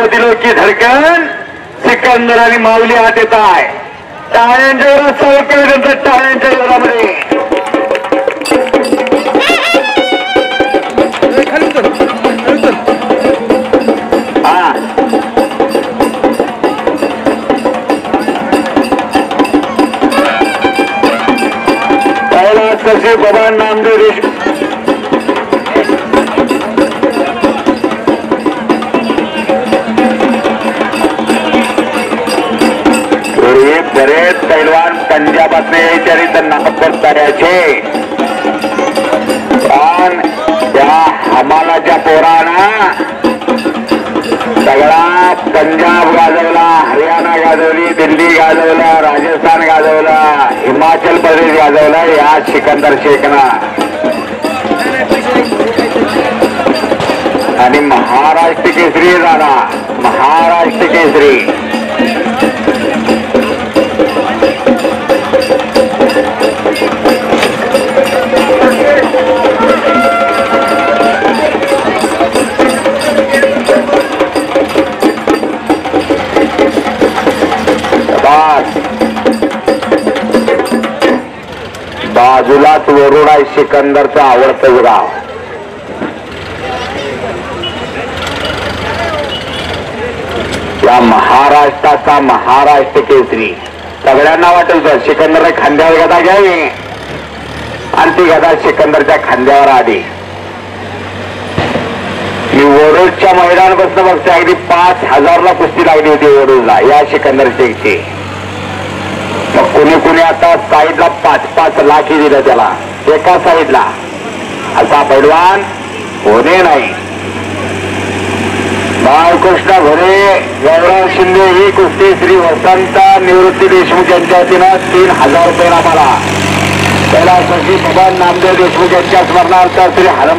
दो दिलों की धडकन सिकंदर आणि माऊली हात येत आहे. टाळ्यांच्या जोरात स्वागत केलं टाळ्यांच्या जोरामध्ये. बाबा नामदेव देशमुख बरेच पैलवान पंजाबातले यायचे आणि तर नागपूर करायचे पण त्या हमालाच्या पोराना सगळा पंजाब गाजवला, हरियाणा गाजवली, दिल्ली गाजवला, राजस्थान गाजवला, हिमाचल प्रदेश गाजवला या सिकंदर शेखना. आणि महाराष्ट्र केसरी झाला. महाराष्ट्र केसरी बाजूलाच वरुड आहे सिकंदरचं आवडतं गाव. या महाराष्ट्राचा महाराष्ट्र केसरी सगळ्यांना वाटेल तर सिकंदरने खांद्यावर गदा घ्यावी आणि ती गदा सिकंदरच्या खांद्यावर आली. मी वरुडच्या मैदानापासून बघते अगदी 5,000ला कुस्ती लागली होती वरुडला या सिकंदर शेखची. मग कुणी आता साईडला 5-5 लाख दिलं त्याला एका साईडला. असा पैलवान होणे नाही. बाळकृष्ण घोरे, गौरव शिंदे ही कुस्ती श्री वसंत निवृत्ती देशमुख यांच्या वतीनं 3,000 रुपये आम्हाला. पहिला सचिव बाबा नामदेव देशमुख यांच्या स्मरणार्थ श्री